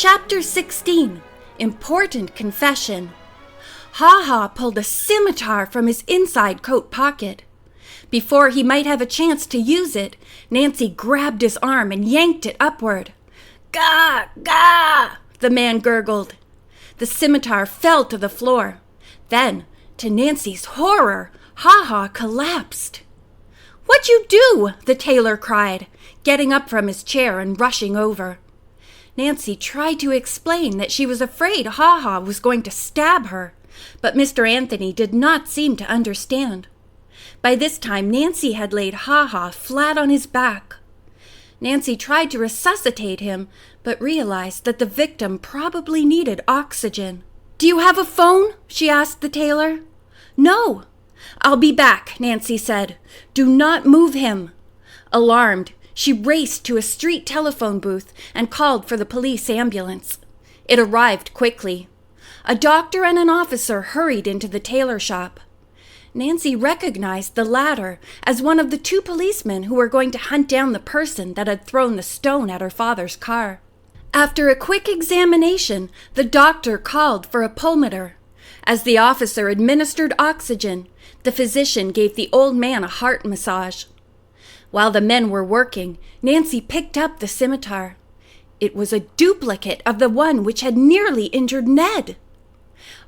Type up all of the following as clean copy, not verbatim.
Chapter 16. Important Confession. Ha-Ha pulled a scimitar from his inside coat pocket. Before he might have a chance to use it, Nancy grabbed his arm and yanked it upward. "Gah! Gah!" the man gurgled. The scimitar fell to the floor. Then, to Nancy's horror, Ha-Ha collapsed. "What'd you do?" the tailor cried, getting up from his chair and rushing over. Nancy tried to explain that she was afraid Ha-Ha was going to stab her, but Mr. Anthony did not seem to understand. By this time, Nancy had laid Ha-Ha flat on his back. Nancy tried to resuscitate him, but realized that the victim probably needed oxygen. "Do you have a phone?" she asked the tailor. "No." "I'll be back," Nancy said. "Do not move him." Alarmed, she raced to a street telephone booth and called for the police ambulance. It arrived quickly. A doctor and an officer hurried into the tailor shop. Nancy recognized the latter as one of the two policemen who were going to hunt down the person that had thrown the stone at her father's car. After a quick examination, the doctor called for a pulmotor. As the officer administered oxygen, the physician gave the old man a heart massage. While the men were working, Nancy picked up the scimitar. It was a duplicate of the one which had nearly injured Ned.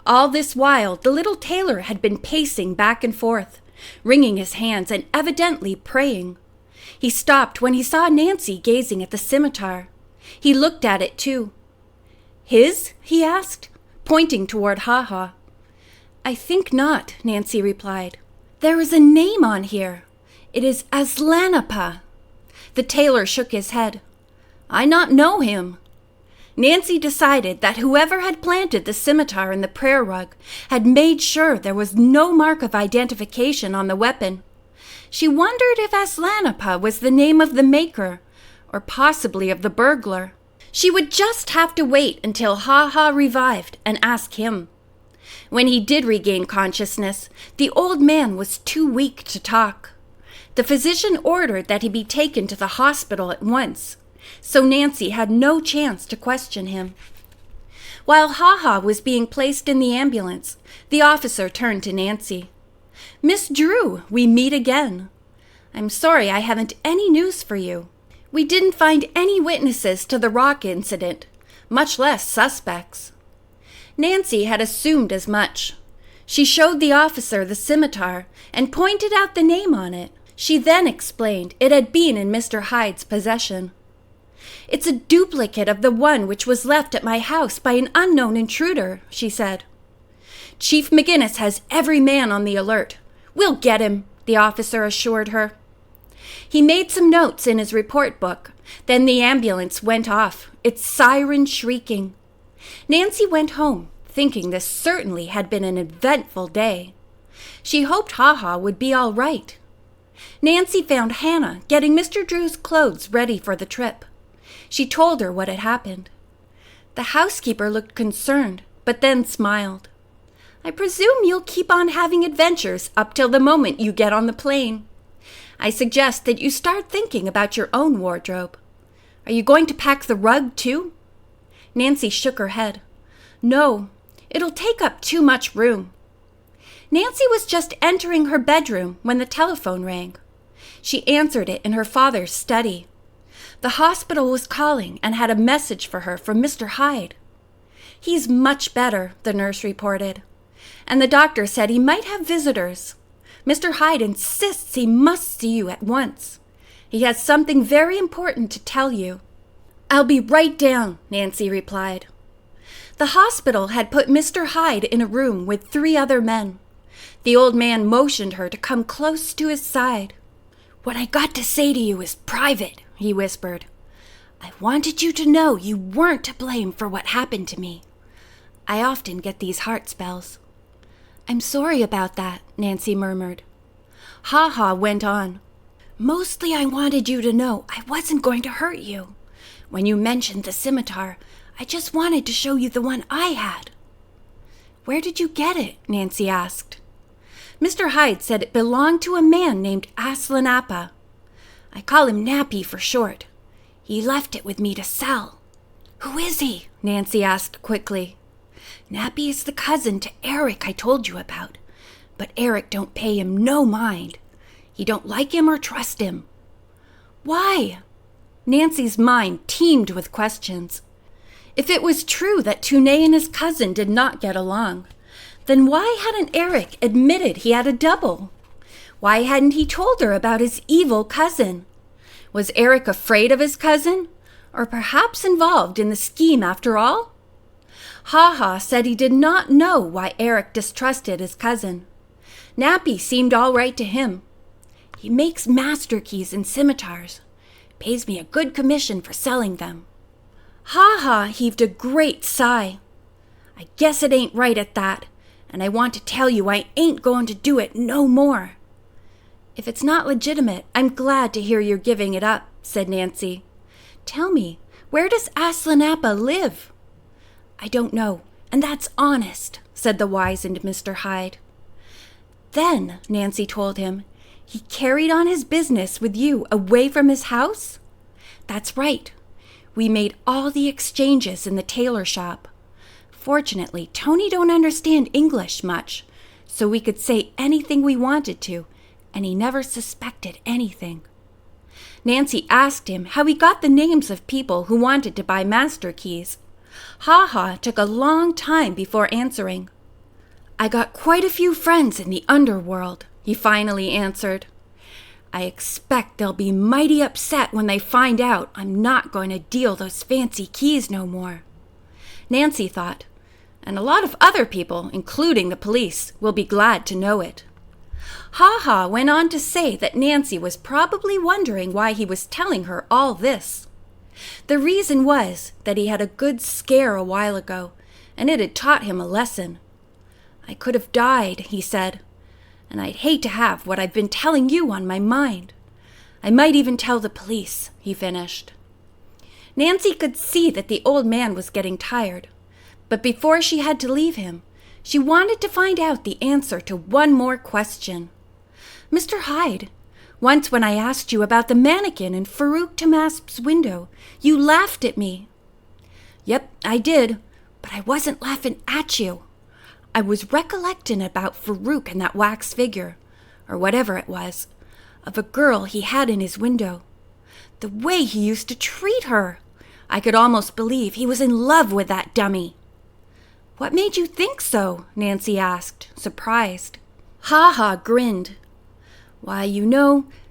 All this while, the little tailor had been pacing back and forth, wringing his hands and evidently praying. He stopped when he saw Nancy gazing at the scimitar. He looked at it too. "His?" he asked, pointing toward Ha-Ha. "I think not," Nancy replied. "There is a name on here. It is Aslanapa." The tailor shook his head. "I not know him." Nancy decided that whoever had planted the scimitar in the prayer rug had made sure there was no mark of identification on the weapon. She wondered if Aslanapa was the name of the maker, or possibly of the burglar. She would just have to wait until Ha-Ha revived and ask him. When he did regain consciousness, the old man was too weak to talk. The physician ordered that he be taken to the hospital at once, so Nancy had no chance to question him. While Ha-Ha was being placed in the ambulance, the officer turned to Nancy. "Miss Drew, we meet again. I'm sorry I haven't any news for you. We didn't find any witnesses to the rock incident, much less suspects." Nancy had assumed as much. She showed the officer the scimitar and pointed out the name on it. She then explained it had been in Mr. Hyde's possession. "It's a duplicate of the one which was left at my house by an unknown intruder," she said. "Chief McGinnis has every man on the alert. We'll get him," the officer assured her. He made some notes in his report book. Then the ambulance went off, its siren shrieking. Nancy went home, thinking this certainly had been an eventful day. She hoped Ha-Ha would be all right. Nancy found Hannah getting Mr. Drew's clothes ready for the trip. She told her what had happened. The housekeeper looked concerned, but then smiled. "I presume you'll keep on having adventures up till the moment you get on the plane. I suggest that you start thinking about your own wardrobe. Are you going to pack the rug too?" Nancy shook her head. "No, it'll take up too much room." Nancy was just entering her bedroom when the telephone rang. She answered it in her father's study. The hospital was calling and had a message for her from Mr. Hyde. "He's much better," the nurse reported, "and the doctor said he might have visitors. Mr. Hyde insists he must see you at once. He has something very important to tell you." "I'll be right down," Nancy replied. The hospital had put Mr. Hyde in a room with 3 other men. The old man motioned her to come close to his side. "What I got to say to you is private," he whispered. "I wanted you to know you weren't to blame for what happened to me. I often get these heart spells." "I'm sorry about that," Nancy murmured. Ha-Ha went on. "Mostly I wanted you to know I wasn't going to hurt you. When you mentioned the scimitar, I just wanted to show you the one I had." "Where did you get it?" Nancy asked. "Mr. Hyde said it belonged to a man named Aslanapa. I call him Nappy for short. He left it with me to sell." "Who is he?" Nancy asked quickly. "Nappy is the cousin to Eric I told you about, but Eric don't pay him no mind. He don't like him or trust him." "Why?" Nancy's mind teemed with questions. If it was true that Tunay and his cousin did not get along, then why hadn't Eric admitted he had a double? Why hadn't he told her about his evil cousin? Was Eric afraid of his cousin, or perhaps involved in the scheme after all? Ha-Ha said he did not know why Eric distrusted his cousin. Nappy seemed all right to him. "He makes master keys and scimitars. Pays me a good commission for selling them." Ha-Ha heaved a great sigh. "I guess it ain't right at that, and I want to tell you I ain't going to do it no more." "If it's not legitimate, I'm glad to hear you're giving it up," said Nancy. "Tell me, where does Aslan Appa live?" "I don't know, and that's honest," said the wizened Mr. Hyde. "Then," Nancy told him, "he carried on his business with you away from his house?" "That's right. We made all the exchanges in the tailor shop. Fortunately, Tony don't understand English much, so we could say anything we wanted to, and he never suspected anything." Nancy asked him how he got the names of people who wanted to buy master keys. Ha-Ha took a long time before answering. "I got quite a few friends in the underworld," he finally answered. "I expect they'll be mighty upset when they find out I'm not going to deal those fancy keys no more." Nancy thought, and a lot of other people, including the police, will be glad to know it. Ha-Ha went on to say that Nancy was probably wondering why he was telling her all this. The reason was that he had a good scare a while ago, and it had taught him a lesson. "I could have died," he said, "and I'd hate to have what I've been telling you on my mind. I might even tell the police," he finished. Nancy could see that the old man was getting tired, but before she had to leave him, she wanted to find out the answer to one more question. "Mr. Hyde, once when I asked you about the mannequin in Farouk Tahmasp's window, you laughed at me." "Yep, I did, but I wasn't laughing at you. I was recollecting about Farouk and that wax figure, or whatever it was, of a girl he had in his window. The way he used to treat her! I could almost believe he was in love with that dummy." "What made you think so?" Nancy asked, surprised. Ha-Ha grinned. "Why,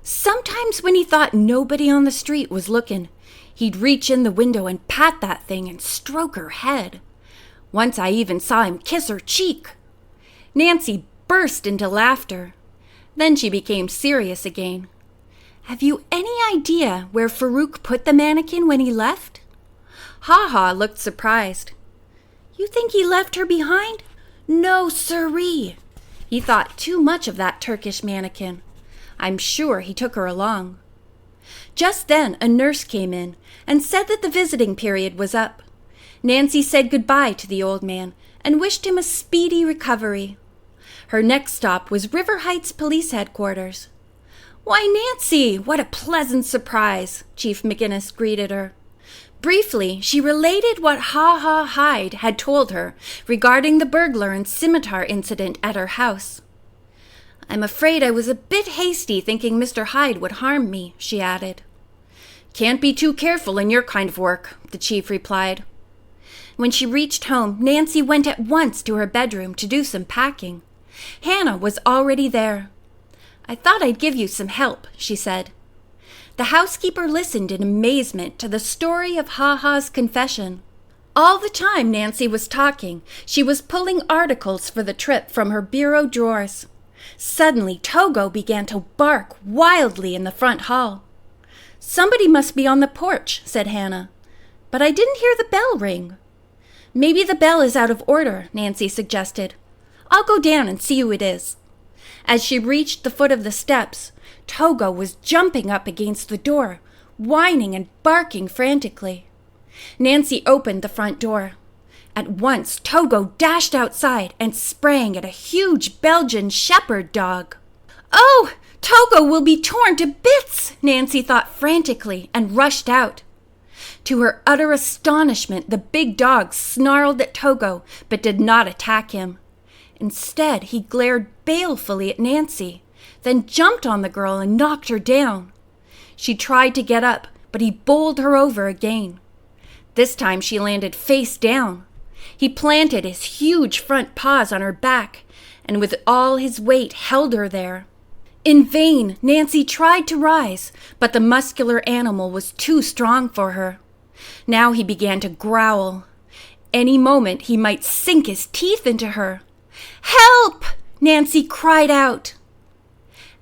sometimes when he thought nobody on the street was looking, he'd reach in the window and pat that thing and stroke her head. Once I even saw him kiss her cheek." Nancy burst into laughter. Then she became serious again. "Have you any idea where Farouk put the mannequin when he left?" Ha-Ha looked surprised. "You think he left her behind? No, siree. He thought too much of that Turkish mannequin. I'm sure he took her along." Just then a nurse came in and said that the visiting period was up. Nancy said goodbye to the old man and wished him a speedy recovery. Her next stop was River Heights Police Headquarters. "Why, Nancy, what a pleasant surprise," Chief McGinnis greeted her. Briefly, she related what Ha-Ha Hyde had told her regarding the burglar and scimitar incident at her house. "I'm afraid I was a bit hasty thinking Mr. Hyde would harm me," she added. "Can't be too careful in your kind of work," the chief replied. When she reached home, Nancy went at once to her bedroom to do some packing. Hannah was already there. "I thought I'd give you some help," she said. The housekeeper listened in amazement to the story of Ha-Ha's confession. All the time Nancy was talking, she was pulling articles for the trip from her bureau drawers. Suddenly, Togo began to bark wildly in the front hall. "Somebody must be on the porch," said Hannah. "But I didn't hear the bell ring." "Maybe the bell is out of order," Nancy suggested. "I'll go down and see who it is." As she reached the foot of the steps, Togo was jumping up against the door, whining and barking frantically. Nancy opened the front door. At once, Togo dashed outside and sprang at a huge Belgian shepherd dog. "Oh, Togo will be torn to bits," Nancy thought frantically and rushed out. To her utter astonishment, the big dog snarled at Togo but did not attack him. Instead, he glared balefully at Nancy, then jumped on the girl and knocked her down. She tried to get up, but he bowled her over again. This time she landed face down. He planted his huge front paws on her back and with all his weight held her there. In vain, Nancy tried to rise, but the muscular animal was too strong for her. Now he began to growl. Any moment he might sink his teeth into her. "Help!" Nancy cried out.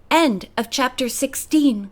End of chapter 16.